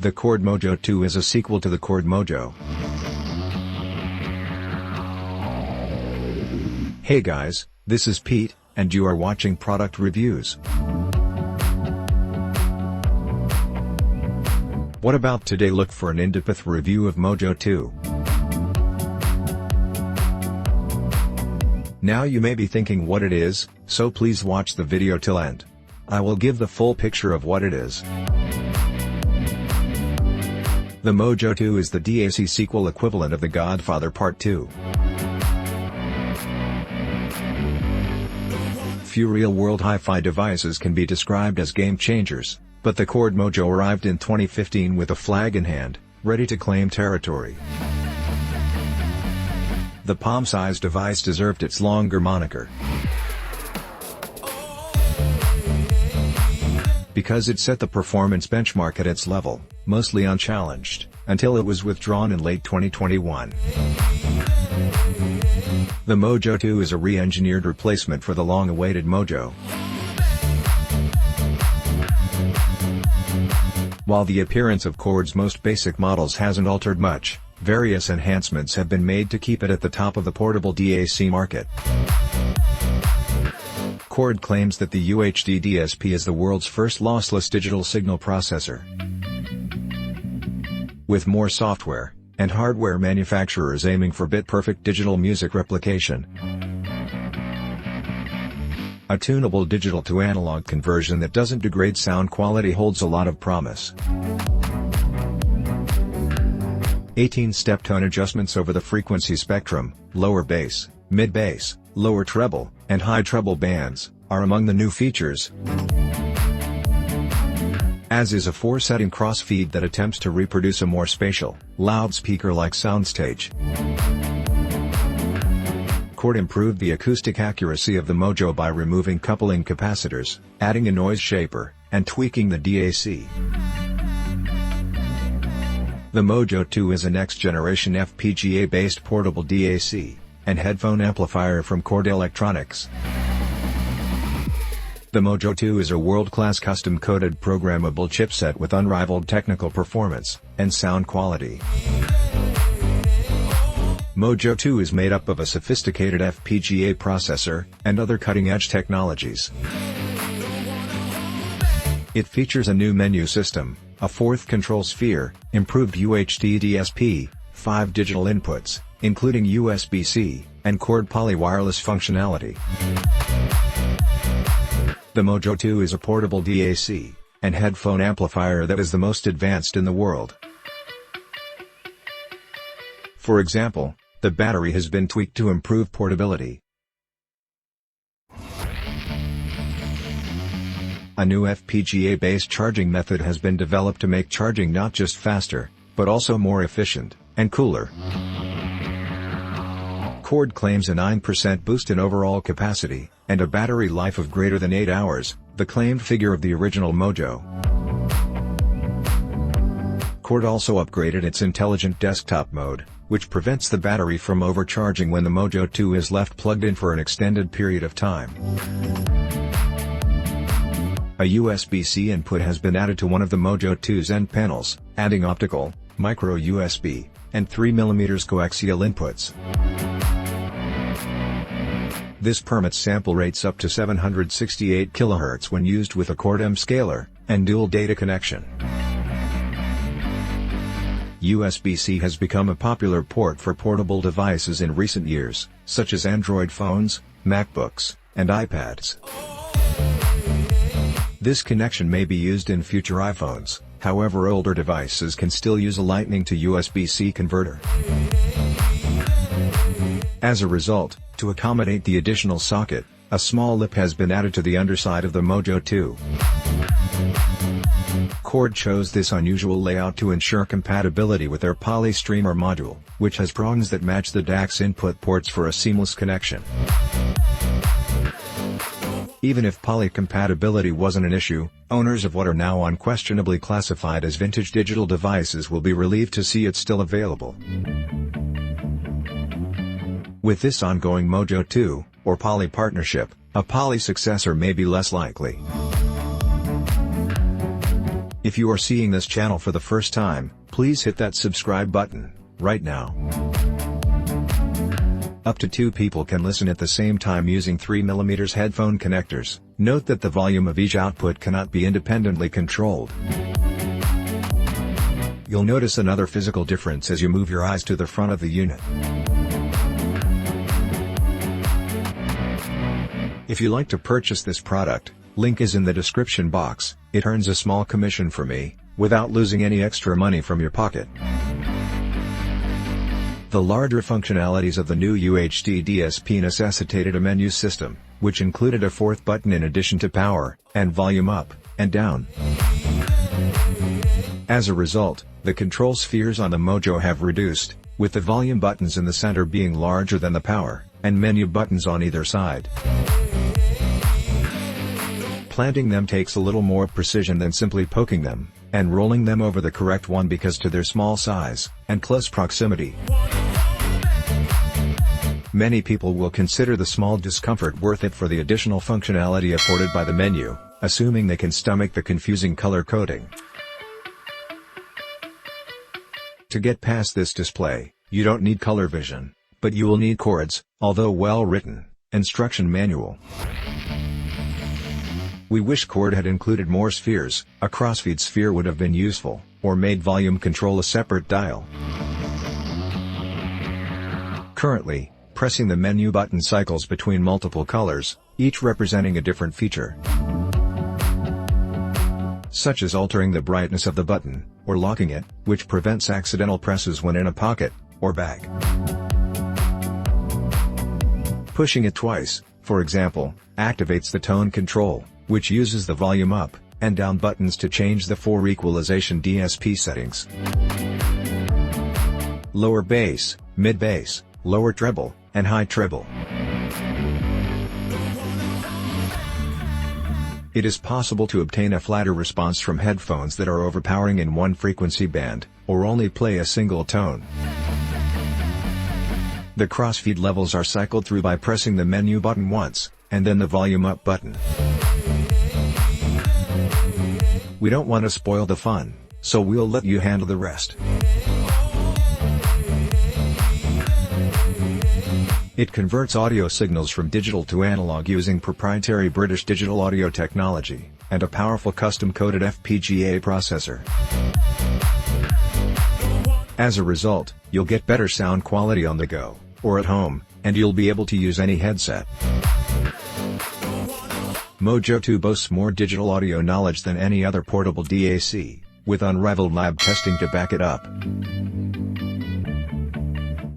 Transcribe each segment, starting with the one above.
The Chord Mojo 2 is a sequel to the Chord Mojo. Hey guys, this is Pete, and you are watching Product Reviews. What about today? Look for an in-depth review of Mojo 2. Now you may be thinking what it is, so please watch the video till end. I will give the full picture of what it is. The Mojo 2 is the DAC sequel equivalent of The Godfather Part 2. Few real-world hi-fi devices can be described as game-changers, but the Chord Mojo arrived in 2015 with a flag in hand, ready to claim territory. The palm-sized device deserved its longer moniker, because it set the performance benchmark at its level, mostly unchallenged, until it was withdrawn in late 2021. The Mojo 2 is a re-engineered replacement for the long-awaited Mojo. While the appearance of Chord's most basic models hasn't altered much, various enhancements have been made to keep it at the top of the portable DAC market. Chord claims that the UHD DSP is the world's first lossless digital signal processor. With more software and hardware manufacturers aiming for bit-perfect digital music replication, a tunable digital-to-analog conversion that doesn't degrade sound quality holds a lot of promise. 18-step tone adjustments over the frequency spectrum, lower bass, mid-bass, lower treble, and high treble bands, are among the new features, as is a 4-setting crossfeed that attempts to reproduce a more spatial, loudspeaker-like soundstage. Chord improved the acoustic accuracy of the Mojo by removing coupling capacitors, adding a noise shaper, and tweaking the DAC. The Mojo 2 is a next-generation FPGA-based portable DAC and headphone amplifier from Chord Electronics. The Mojo 2 is a world-class custom-coded programmable chipset with unrivaled technical performance and sound quality. Mojo 2 is made up of a sophisticated FPGA processor and other cutting-edge technologies. It features a new menu system, a fourth control sphere, improved UHD DSP, 5 digital inputs, including USB-C, and Chord Poly wireless functionality. The Mojo 2 is a portable DAC and headphone amplifier that is the most advanced in the world. For example, the battery has been tweaked to improve portability. A new FPGA-based charging method has been developed to make charging not just faster, but also more efficient and cooler. Chord claims a 9% boost in overall capacity, and a battery life of greater than 8 hours, the claimed figure of the original Mojo. Chord also upgraded its intelligent desktop mode, which prevents the battery from overcharging when the Mojo 2 is left plugged in for an extended period of time. A USB-C input has been added to one of the Mojo 2's end panels, adding optical, micro USB, and 3mm coaxial inputs. This permits sample rates up to 768 kHz when used with a Chord M scaler and dual data connection. USB-C has become a popular port for portable devices in recent years, such as Android phones, MacBooks, and iPads. This connection may be used in future iPhones, however older devices can still use a Lightning to USB-C converter. As a result, to accommodate the additional socket, a small lip has been added to the underside of the Mojo 2. Chord chose this unusual layout to ensure compatibility with their Poly Streamer module, which has prongs that match the DAC's input ports for a seamless connection. Even if Poly compatibility wasn't an issue, owners of what are now unquestionably classified as vintage digital devices will be relieved to see it's still available. With this ongoing Mojo 2, or Poly partnership, a Poly successor may be less likely. If you are seeing this channel for the first time, please hit that subscribe button, right now. Up to 2 people can listen at the same time using 3mm headphone connectors. Note that the volume of each output cannot be independently controlled. You'll notice another physical difference as you move your eyes to the front of the unit. If you like to purchase this product, link is in the description box. It earns a small commission for me, without losing any extra money from your pocket. The larger functionalities of the new UHD DSP necessitated a menu system, which included a 4th button in addition to power, and volume up, and down. As a result, the control spheres on the Mojo have reduced, with the volume buttons in the center being larger than the power, and menu buttons on either side. Planting them takes a little more precision than simply poking them, and rolling them over the correct one because to their small size, and close proximity. Many people will consider the small discomfort worth it for the additional functionality afforded by the menu, assuming they can stomach the confusing color coding. To get past this display, you don't need color vision, but you will need Chord's, although well-written, instruction manual. We wish Chord had included more spheres. A crossfeed sphere would have been useful, or made volume control a separate dial. Currently, pressing the menu button cycles between multiple colors, each representing a different feature, such as altering the brightness of the button, or locking it, which prevents accidental presses when in a pocket, or bag. Pushing it twice, for example, activates the tone control, which uses the volume up and down buttons to change the 4 equalization DSP settings. Lower bass, mid bass, lower treble, and high treble. It is possible to obtain a flatter response from headphones that are overpowering in one frequency band, or only play a single tone. The crossfeed levels are cycled through by pressing the menu button once, and then the volume up button. We don't want to spoil the fun, so we'll let you handle the rest. It converts audio signals from digital to analog using proprietary British digital audio technology, and a powerful custom-coded FPGA processor. As a result, you'll get better sound quality on the go, or at home, and you'll be able to use any headset. Mojo 2 boasts more digital audio knowledge than any other portable DAC, with unrivaled lab testing to back it up.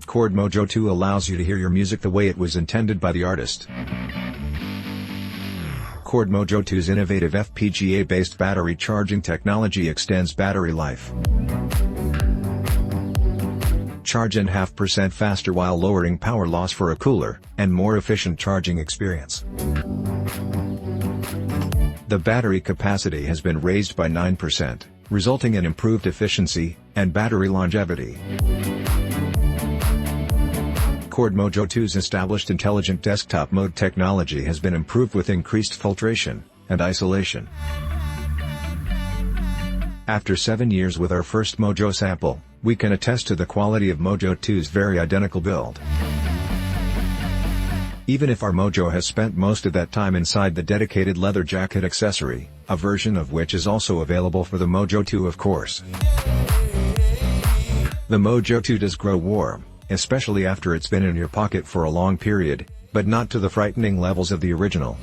Chord Mojo 2 allows you to hear your music the way it was intended by the artist. Chord Mojo 2's innovative FPGA-based battery charging technology extends battery life. Charge in 0.5% faster while lowering power loss for a cooler and more efficient charging experience. The battery capacity has been raised by 9%, resulting in improved efficiency and battery longevity. Chord Mojo 2's established intelligent desktop mode technology has been improved with increased filtration and isolation. After 7 years with our first Mojo sample, we can attest to the quality of Mojo 2's very identical build. Even if our Mojo has spent most of that time inside the dedicated leather jacket accessory, a version of which is also available for the Mojo 2 of course. The Mojo 2 does grow warm, especially after it's been in your pocket for a long period, but not to the frightening levels of the original.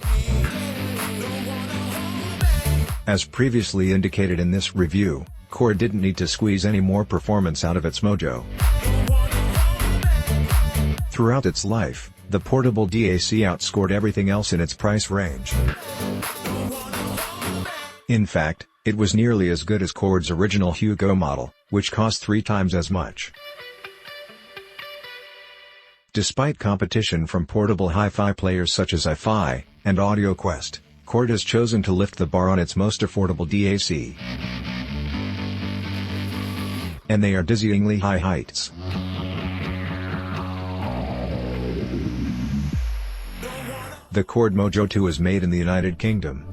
As previously indicated in this review, Chord didn't need to squeeze any more performance out of its Mojo. Throughout its life, the portable DAC outscored everything else in its price range. In fact, it was nearly as good as Chord's original Hugo model, which cost 3 times as much. Despite competition from portable hi-fi players such as iFi and AudioQuest, Chord has chosen to lift the bar on its most affordable DAC. And they are dizzyingly high heights. The Chord Mojo 2 is made in the United Kingdom.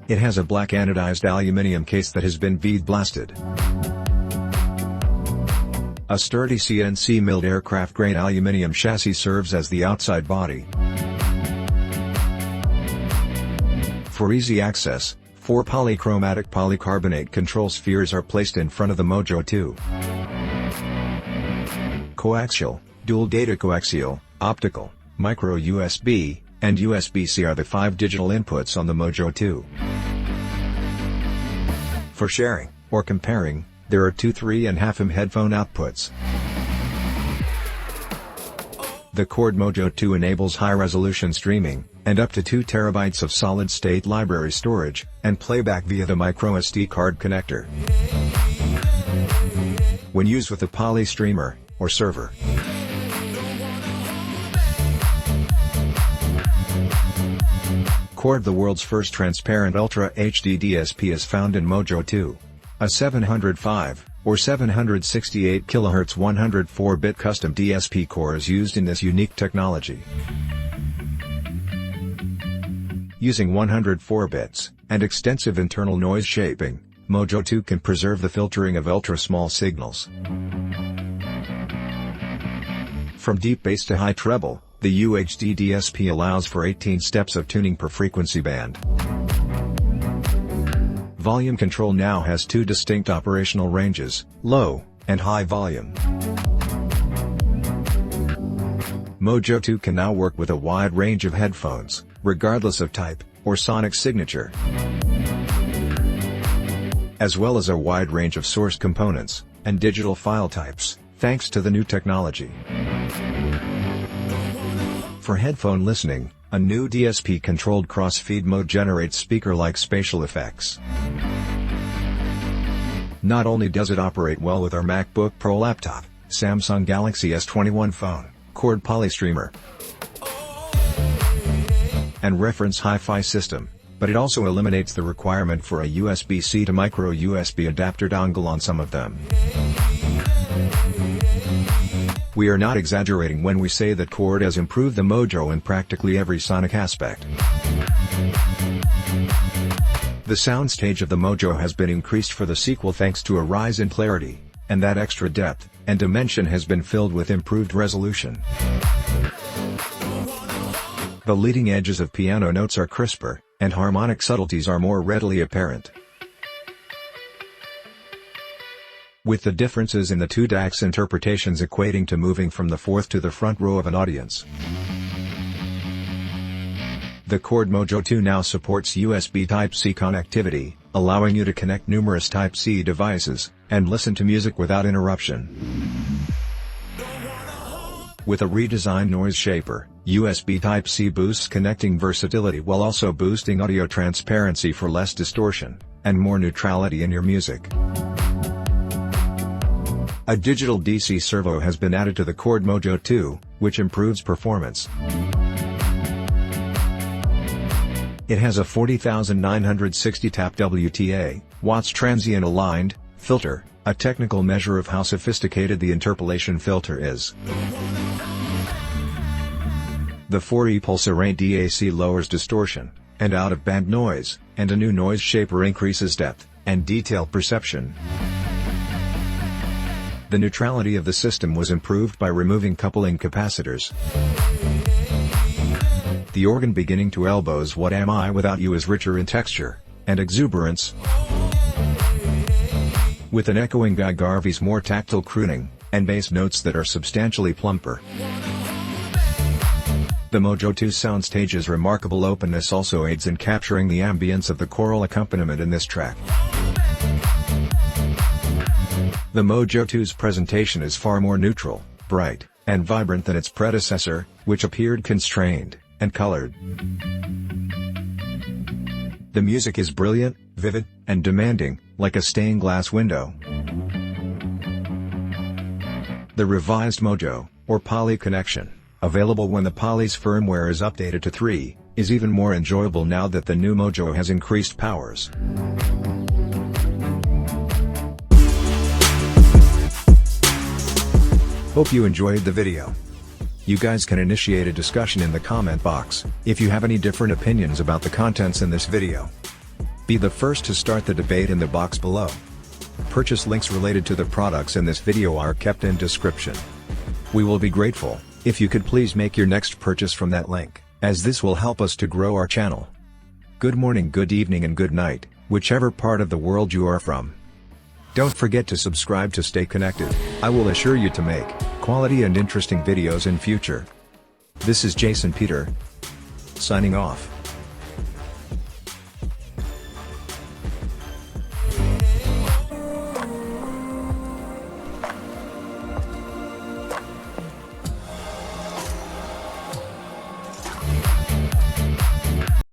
It has a black anodized aluminum case that has been bead blasted. A sturdy CNC milled aircraft-grade aluminum chassis serves as the outside body. For easy access, 4 polychromatic polycarbonate control spheres are placed in front of the Mojo 2. Coaxial, dual data coaxial, optical, micro USB, and USB-C are the 5 digital inputs on the Mojo 2. For sharing, or comparing, there are 2 3.5mm headphone outputs. The Chord Mojo 2 enables high-resolution streaming, and up to 2 TB of solid-state library storage, and playback via the microSD card connector. When used with a poly streamer, or server. Chord, the world's first transparent Ultra HD DSP, is found in Mojo 2. A 705, or 768 kHz 104-bit custom DSP core is used in this unique technology. Using 104 bits, and extensive internal noise shaping, Mojo 2 can preserve the filtering of ultra-small signals. From deep bass to high treble, the UHD DSP allows for 18 steps of tuning per frequency band. Volume control now has 2 distinct operational ranges, low and high volume. Mojo 2 can now work with a wide range of headphones, regardless of type or sonic signature, as well as a wide range of source components and digital file types, thanks to the new technology. For headphone listening, a new DSP-controlled cross-feed mode generates speaker-like spatial effects. Not only does it operate well with our MacBook Pro laptop, Samsung Galaxy S21 phone, Chord Polystreamer, and reference hi-fi system, but it also eliminates the requirement for a USB-C to micro USB adapter dongle on some of them. We are not exaggerating when we say that Chord has improved the Mojo in practically every sonic aspect. The soundstage of the Mojo has been increased for the sequel thanks to a rise in clarity, and that extra depth and dimension has been filled with improved resolution. The leading edges of piano notes are crisper, and harmonic subtleties are more readily apparent. With the differences in the 2 DACs interpretations equating to moving from the fourth to the front row of an audience. The Chord Mojo 2 now supports USB Type-C connectivity, allowing you to connect numerous Type-C devices, and listen to music without interruption. With a redesigned noise shaper, USB Type-C boosts connecting versatility while also boosting audio transparency for less distortion, and more neutrality in your music. A digital DC servo has been added to the Chord Mojo 2, which improves performance. It has a 40,960 tap WTA, watts transient aligned, filter, a technical measure of how sophisticated the interpolation filter is. The 4E pulse array DAC lowers distortion, and out-of-band noise, and a new noise shaper increases depth and detail perception. The neutrality of the system was improved by removing coupling capacitors. The organ beginning to elbows What Am I Without You is richer in texture and exuberance, with an echoing Guy Garvey's more tactile crooning, and bass notes that are substantially plumper. The Mojo 2 soundstage's remarkable openness also aids in capturing the ambience of the choral accompaniment in this track. The Mojo 2's presentation is far more neutral, bright, and vibrant than its predecessor, which appeared constrained and colored. The music is brilliant, vivid, and demanding, like a stained glass window. The revised Mojo, or Poly connection, available when the Poly's firmware is updated to 3, is even more enjoyable now that the new Mojo has increased powers. Hope you enjoyed the video. You guys can initiate a discussion in the comment box, if you have any different opinions about the contents in this video. Be the first to start the debate in the box below. Purchase links related to the products in this video are kept in description. We will be grateful if you could please make your next purchase from that link, as this will help us to grow our channel. Good morning, good evening and good night, whichever part of the world you are from. Don't forget to subscribe to stay connected. I will assure you to make quality and interesting videos in future. This is Jason Peter, signing off.